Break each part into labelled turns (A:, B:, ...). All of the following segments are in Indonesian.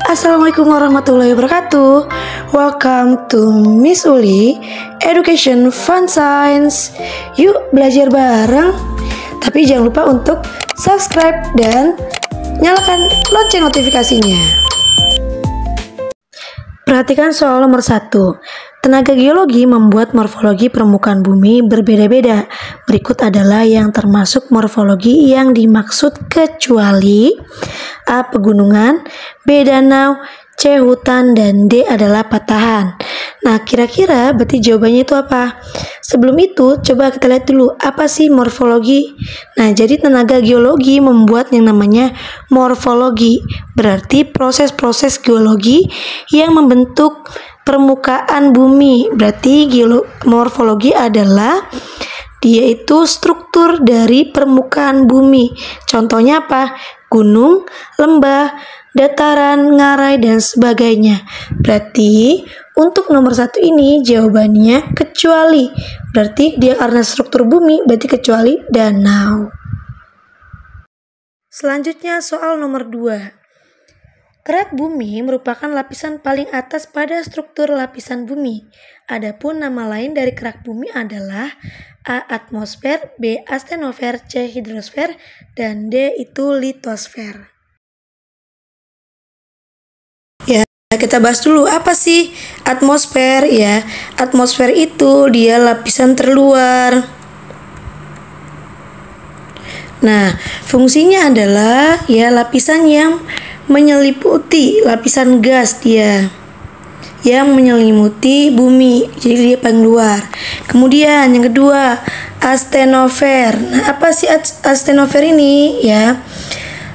A: Assalamualaikum warahmatullahi wabarakatuh. Welcome to Miss Uli Education Fun Science. Yuk belajar bareng. Tapi jangan lupa untuk subscribe dan nyalakan lonceng notifikasinya. Perhatikan soal nomor 1. Tenaga geologi membuat morfologi permukaan bumi berbeda-beda. Berikut adalah yang termasuk morfologi yang dimaksud kecuali A. Pegunungan, B. Danau, C. Hutan, dan D. adalah patahan. Nah, kira-kira berarti jawabannya itu apa? Sebelum itu, coba kita lihat dulu apa sih morfologi. Nah, jadi tenaga geologi membuat yang namanya morfologi. Berarti proses-proses geologi yang membentuk permukaan bumi. Berarti morfologi adalah dia itu struktur dari permukaan bumi. Contohnya apa? Gunung, lembah, dataran, ngarai, dan sebagainya. Berarti untuk nomor 1 ini jawabannya kecuali. Berarti dia karena struktur bumi, berarti kecuali danau. Selanjutnya soal nomor 2. Kerak bumi merupakan lapisan paling atas pada struktur lapisan bumi. Adapun nama lain dari kerak bumi adalah A. Atmosfer, B. Astenosfer, C. Hidrosfer, dan D. itu litosfer. Ya, kita bahas dulu apa sih atmosfer ya. Atmosfer itu dia lapisan terluar. Nah, fungsinya adalah ya lapisan yang menyelimuti lapisan gas dia yang menyelimuti bumi, jadi dia paling luar. Kemudian yang kedua, astenosfer. Nah, apa sih astenosfer ini ya?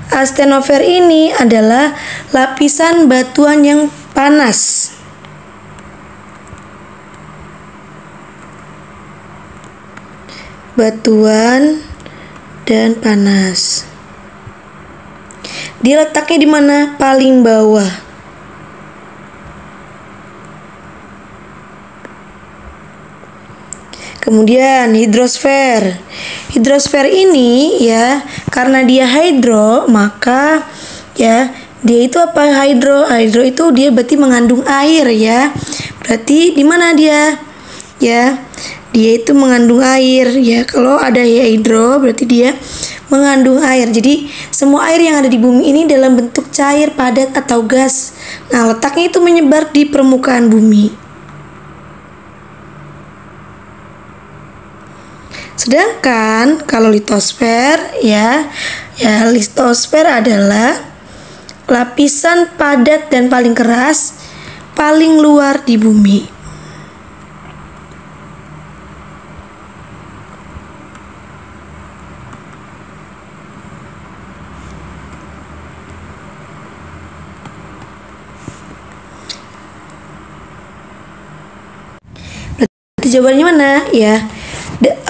A: Astenosfer ini adalah lapisan batuan yang panas. Batuan dan panas. Dia letaknya di mana? Paling bawah. Kemudian hidrosfer. Hidrosfer ini ya, karena dia hidro, maka ya dia itu apa? Hidro itu dia berarti mengandung air ya. Berarti di mana dia? Ya, dia itu mengandung air ya. Kalau ada ya hidro berarti dia mengandung air. Jadi semua air yang ada di bumi ini dalam bentuk cair, padat, atau gas. Nah, letaknya itu menyebar di permukaan bumi. Sedangkan kalau litosfer ya litosfer adalah lapisan padat dan paling keras paling luar di bumi. Jawabannya mana ya?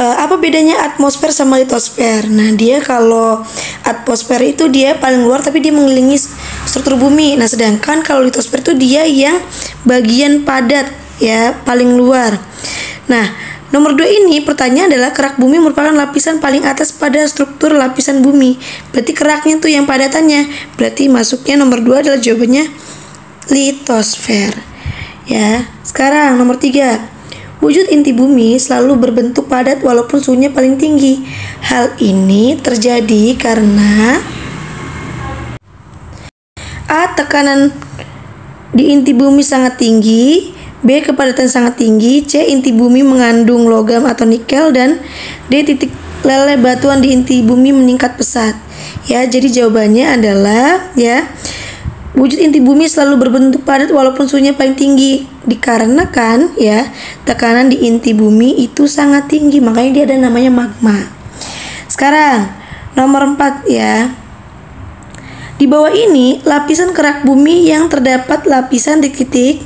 A: Apa bedanya atmosfer sama litosfer? Nah, dia kalau atmosfer itu dia paling luar tapi dia mengelilingi struktur bumi. Nah, sedangkan kalau litosfer itu dia yang bagian padat ya, paling luar. Nah, nomor 2 ini pertanyaan adalah kerak bumi merupakan lapisan paling atas pada struktur lapisan bumi. Berarti keraknya tuh yang padatannya. Berarti masuknya nomor 2 adalah jawabannya litosfer. Ya, sekarang nomor 3. Wujud inti bumi selalu berbentuk padat walaupun suhunya paling tinggi. Hal ini terjadi karena A. Tekanan di inti bumi sangat tinggi, B. Kepadatan sangat tinggi, C. Inti bumi mengandung logam atau nikel, dan D. Titik leleh batuan di inti bumi meningkat pesat. Ya, jadi jawabannya adalah ya wujud inti bumi selalu berbentuk padat walaupun suhunya paling tinggi. Dikarenakan ya tekanan di inti bumi itu sangat tinggi, makanya dia ada namanya magma. Sekarang nomor 4 ya. Di bawah ini lapisan kerak bumi yang terdapat lapisan titik-titik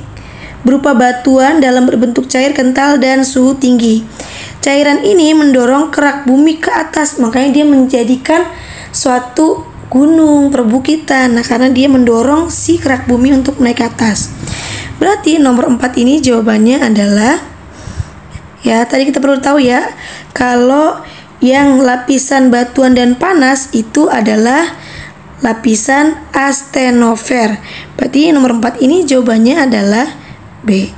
A: berupa batuan dalam berbentuk cair kental dan suhu tinggi. Cairan ini mendorong kerak bumi ke atas, makanya dia menjadikan suatu gunung, perbukitan. Nah, karena dia mendorong si kerak bumi untuk naik ke atas. Berarti nomor 4 ini jawabannya adalah ya tadi kita perlu tahu ya, kalau yang lapisan batuan dan panas itu adalah lapisan astenosfer. Berarti nomor 4 ini jawabannya adalah B.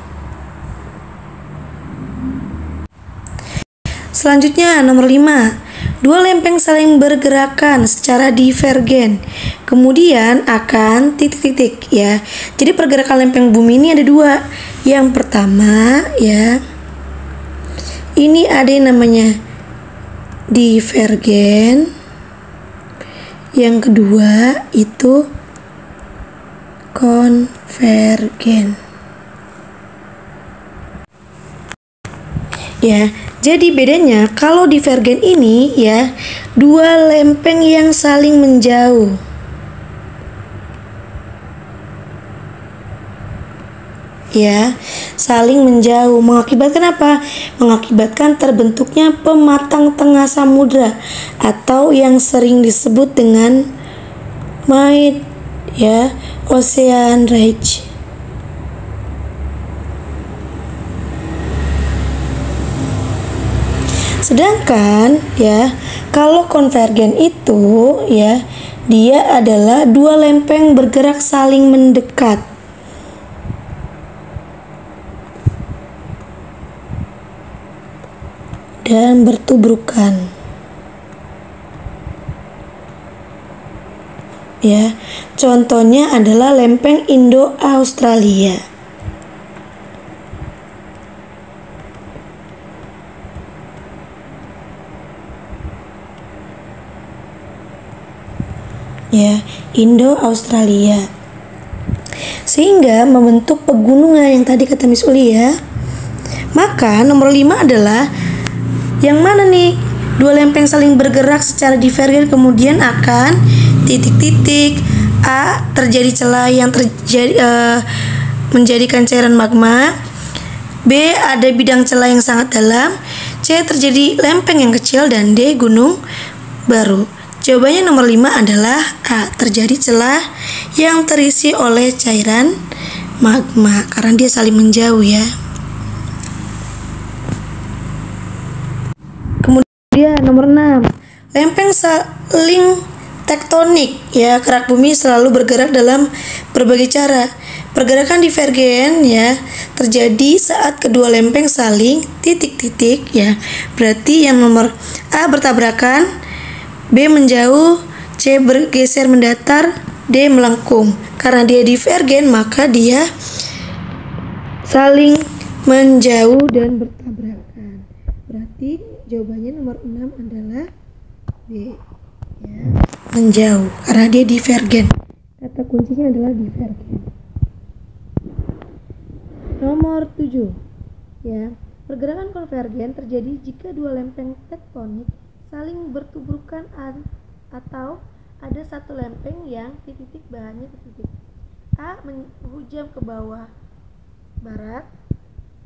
A: Selanjutnya nomor 5. Dua lempeng saling bergerakan secara divergen, kemudian akan titik-titik ya. Jadi pergerakan lempeng bumi ini ada dua. Yang pertama ya, ini ada yang namanya divergen. Yang kedua itu konvergen. Ya, jadi bedanya kalau divergen ini ya, dua lempeng yang saling menjauh. Ya, saling menjauh mengakibatkan apa? Mengakibatkan terbentuknya pematang tengah samudra atau yang sering disebut dengan mid ya, ocean ridge. Sedangkan ya, kalau konvergen itu ya, dia adalah dua lempeng bergerak saling mendekat. Dan bertubrukan. Ya, contohnya adalah lempeng Indo-Australia. Ya, Indo-Australia. Sehingga membentuk pegunungan yang tadi kata Miss Uli ya. Maka nomor 5 adalah yang mana nih? Dua lempeng saling bergerak secara divergen kemudian akan titik-titik. A. Terjadi celah yang menjadikan cairan magma. B. Ada bidang celah yang sangat dalam. C. Terjadi lempeng yang kecil. Dan D. Gunung baru. Jawabannya nomor 5 adalah A. Terjadi celah yang terisi oleh cairan magma karena dia saling menjauh ya. Kemudian nomor 6. Lempeng saling tektonik ya. Kerak bumi selalu bergerak dalam berbagai cara. Pergerakan divergen ya terjadi saat kedua lempeng saling titik-titik ya. Berarti yang nomor A bertabrakan, B menjauh, C bergeser mendatar, D melengkung. Karena dia divergen maka dia saling menjauh dan bertabrakan. Berarti jawabannya nomor 6 adalah B ya, menjauh karena dia divergen. Kata kuncinya adalah divergen. Nomor 7 ya, pergerakan konvergen terjadi jika dua lempeng tektonik saling bertubrukan atau ada satu lempeng yang titik bahannya titik. A menghujam ke bawah barat,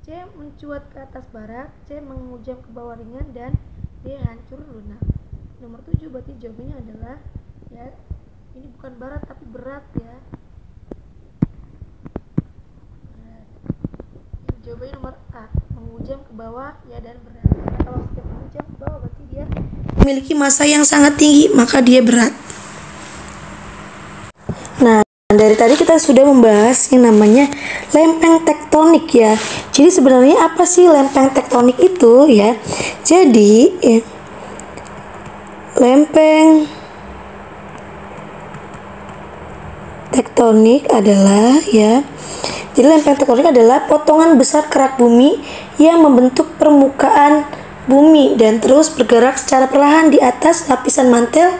A: C mencuat ke atas barat, C menghujam ke bawah ringan, dan D hancur lunak. Nomor 7 berarti jawabannya adalah ya, ini bukan barat tapi berat ya. Berat. Jawabannya nomor A, menghujam ke bawah ya dan berat. Karena kalau setiap menghujam ke bawah berarti dia memiliki massa yang sangat tinggi, maka dia berat. Nah, dari tadi kita sudah membahas yang namanya lempeng tektonik ya. Jadi sebenarnya apa sih lempeng tektonik itu ya? Jadi lempeng tektonik adalah ya. Jadi lempeng tektonik adalah potongan besar kerak bumi yang membentuk permukaan bumi dan terus bergerak secara perlahan di atas lapisan mantel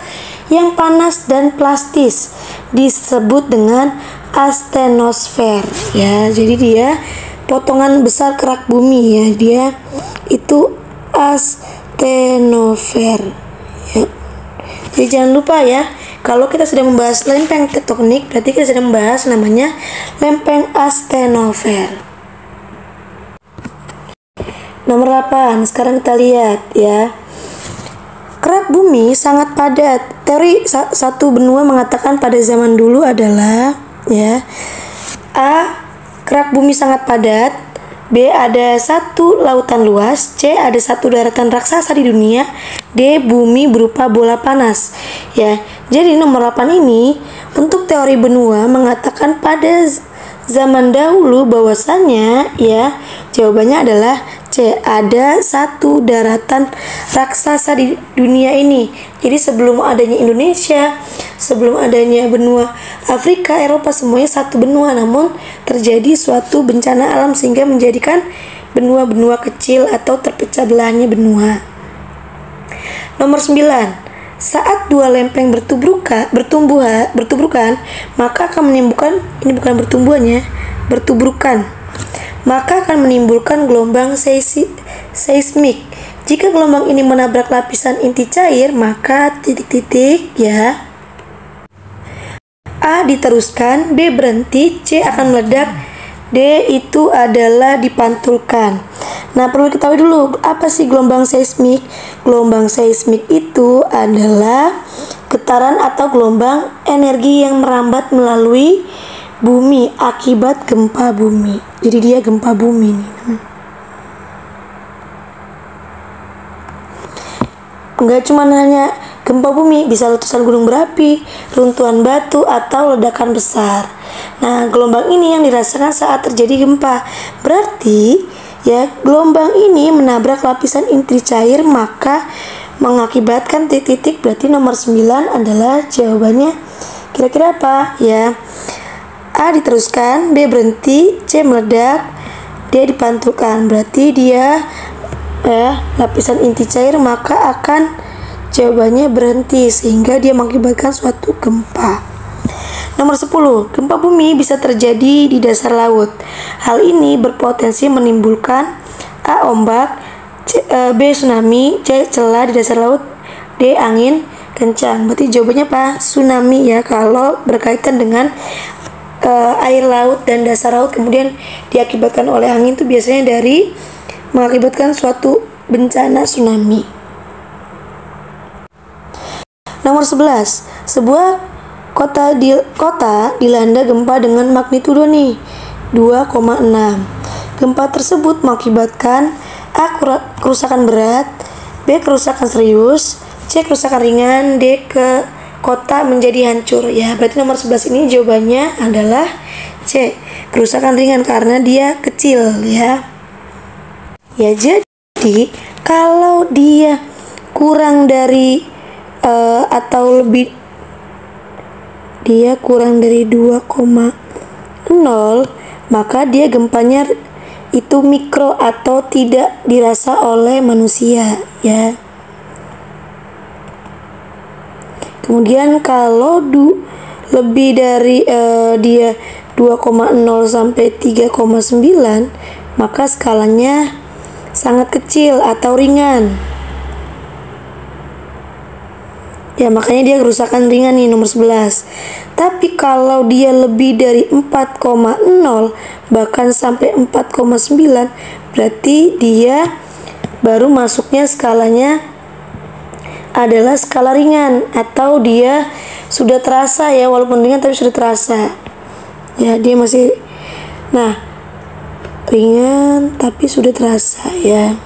A: yang panas dan plastis, disebut dengan astenosfer ya. Jadi dia potongan besar kerak bumi ya, dia itu astenosfer ya. Jadi jangan lupa ya, kalau kita sudah membahas lempeng tektonik berarti kita sudah membahas namanya lempeng astenosfer. Nomor 8, sekarang kita lihat ya. Kerak bumi sangat padat. Teori satu benua mengatakan pada zaman dulu adalah ya, A. Kerak bumi sangat padat, B. Ada satu lautan luas. C. Ada satu daratan raksasa di dunia. D. Bumi berupa bola panas. Ya, jadi nomor 8 ini untuk teori benua mengatakan pada zaman dahulu bahwasannya ya jawabannya adalah C. Ada satu daratan raksasa di dunia ini. Jadi sebelum adanya Indonesia, sebelum adanya benua Afrika, Eropa, semuanya satu benua, namun terjadi suatu bencana alam sehingga menjadikan benua-benua kecil atau terpecah belahnya benua. Nomor 9. Saat dua lempeng bertubrukan, maka akan menimbulkan, ini bukan bertumbuhannya, bertubrukan, maka akan menimbulkan gelombang seismik. Jika gelombang ini menabrak lapisan inti cair, maka titik-titik ya. A. Diteruskan, B. Berhenti, C. Akan meledak, D. Itu adalah dipantulkan. Nah, perlu diketahui dulu apa sih gelombang seismik? Gelombang seismik itu adalah getaran atau gelombang energi yang merambat melalui bumi akibat gempa bumi. Jadi dia gempa bumi nih. Enggak cuma hanya gempa bumi, bisa letusan gunung berapi, runtuhan batu, atau ledakan besar. Nah, gelombang ini yang dirasakan saat terjadi gempa. Berarti ya, gelombang ini menabrak lapisan inti cair maka mengakibatkan titik-titik. Berarti nomor 9 adalah jawabannya. Kira-kira apa? Ya. A. Diteruskan, B. Berhenti, C. Meledak, D. Dipantulkan. Berarti dia lapisan inti cair maka akan jawabannya berhenti sehingga dia mengakibatkan suatu gempa. Nomor 10. Gempa bumi bisa terjadi di dasar laut. Hal ini berpotensi menimbulkan A. Ombak, B. Tsunami, C. Celah di dasar laut, D. Angin kencang. Berarti jawabannya apa? Tsunami ya, kalau berkaitan dengan air laut dan dasar laut kemudian diakibatkan oleh angin itu biasanya dari mengakibatkan suatu bencana tsunami. Nomor 11. Sebuah kota dilanda gempa dengan magnitudo nih 2,6. Gempa tersebut mengakibatkan A. Kerusakan berat, B. Kerusakan serius, C. Kerusakan ringan, D. Kota menjadi hancur. Ya, berarti nomor 11 ini jawabannya adalah C. Kerusakan ringan karena dia kecil ya. Ya, jadi kalau dia kurang dari atau lebih, dia kurang dari 2,0, maka dia gempanya itu mikro atau tidak dirasa oleh manusia ya. Kemudian kalau lebih dari dia 2,0 sampai 3,9, maka skalanya sangat kecil atau ringan. Ya, makanya dia kerusakan ringan nih nomor 11. Tapi kalau dia lebih dari 4,0 bahkan sampai 4,9, berarti dia baru masuknya skalanya adalah skala ringan atau dia sudah terasa ya, walaupun ringan tapi sudah terasa. Ya, dia masih ringan tapi sudah terasa ya.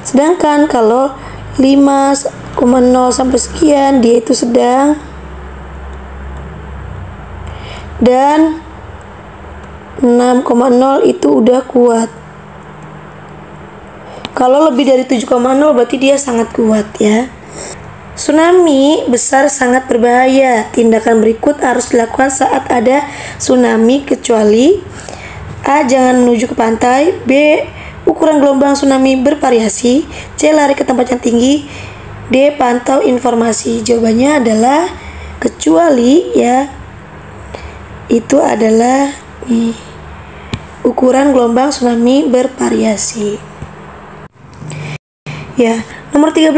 A: Sedangkan kalau 5,0 sampai sekian dia itu sedang, dan 6,0 itu udah kuat. Kalau lebih dari 7,0 berarti dia sangat kuat ya. Tsunami besar sangat berbahaya. Tindakan berikut harus dilakukan saat ada tsunami kecuali A. Jangan menuju ke pantai, B. Ukuran gelombang tsunami bervariasi, C. Lari ke tempat yang tinggi, D. Pantau informasi. Jawabannya adalah kecuali ya. Itu adalah ukuran gelombang tsunami bervariasi. Ya, nomor 13.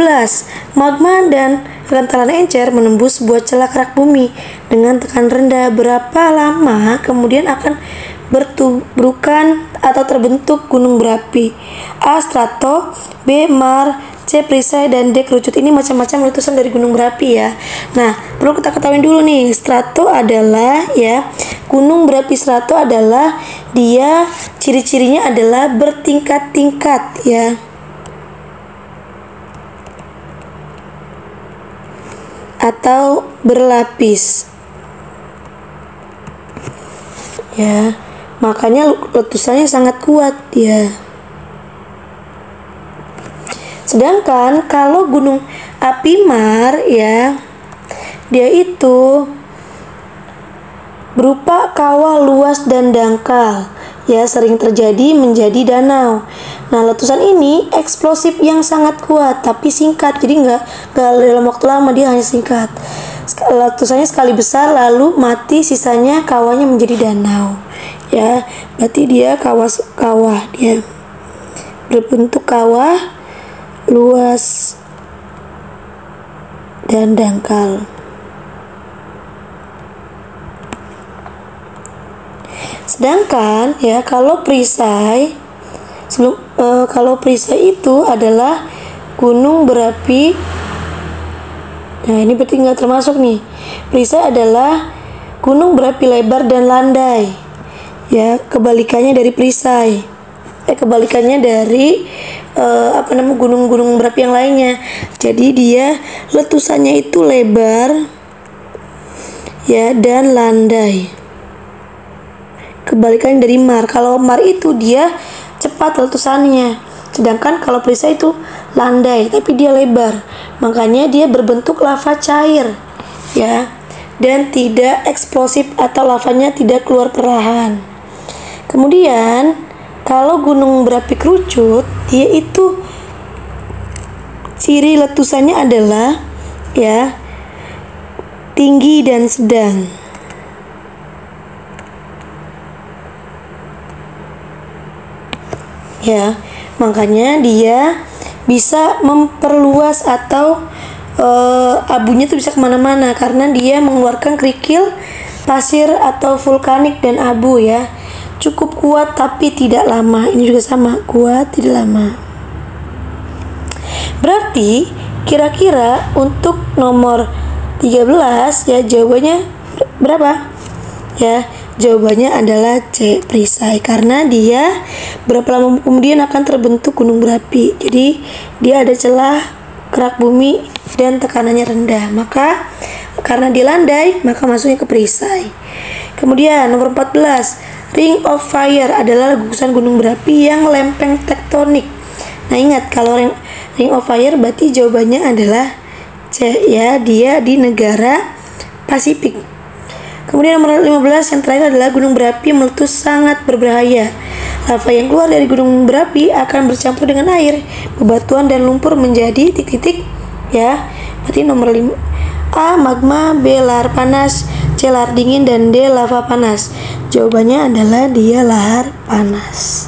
A: Magma dan rentalan encer menembus sebuah celah kerak bumi dengan tekanan rendah. Berapa lama kemudian akan bertubrukan atau terbentuk gunung berapi? A. Strato, B. Mar, C. Perisai, dan D. Kerucut. Ini macam-macam letusan dari gunung berapi ya. Nah, perlu kita ketahui dulu nih, strato adalah ya, gunung berapi strato adalah Dia ciri-cirinya adalah bertingkat-tingkat ya. Atau berlapis. Ya, makanya letusannya sangat kuat ya. Sedangkan kalau gunung api Mar ya, dia itu berupa kawah luas dan dangkal ya, sering terjadi menjadi danau. Nah, letusan ini eksplosif yang sangat kuat tapi singkat, jadi nggak dalam waktu lama, dia hanya singkat. Letusannya sekali besar lalu mati, sisanya kawahnya menjadi danau ya. Berarti dia kawah dia berbentuk kawah luas dan dangkal. Sedangkan ya kalau perisai itu adalah gunung berapi. Nah, ini berarti nggak termasuk nih. Perisai adalah gunung berapi lebar dan landai. Ya, kebalikannya dari perisai. Kebalikannya dari gunung-gunung berapi yang lainnya. Jadi dia letusannya itu lebar ya dan landai. Kebalikannya dari Mar. Kalau Mar itu dia cepat letusannya, sedangkan kalau perisai itu landai tapi dia lebar. Makanya dia berbentuk lava cair ya, dan tidak eksplosif atau lavanya tidak keluar perlahan. Kemudian kalau gunung berapi kerucut, dia itu ciri letusannya adalah ya tinggi dan sedang. Ya, makanya dia bisa memperluas atau abunya tuh bisa kemana-mana karena dia mengeluarkan kerikil, pasir atau vulkanik dan abu ya. Cukup kuat tapi tidak lama. Ini juga sama, kuat tidak lama. Berarti kira-kira untuk nomor 13 ya jawabannya berapa? Ya, jawabannya adalah C, perisai, karena dia berapa lama kemudian akan terbentuk gunung berapi. Jadi dia ada celah kerak bumi dan tekanannya rendah. Maka karena dia landai, maka masuknya ke perisai. Kemudian nomor 14, Ring of Fire adalah gugusan gunung berapi yang lempeng tektonik. Nah, ingat kalau Ring of Fire berarti jawabannya adalah C ya, dia di negara Pasifik. Kemudian nomor 15 yang terakhir adalah gunung berapi meletus sangat berbahaya. Lava yang keluar dari gunung berapi akan bercampur dengan air, bebatuan dan lumpur menjadi titik-titik ya. Berarti nomor 5 A magma, B lahar panas, C lahar dingin, dan D lava panas. Jawabannya adalah dia lahar panas.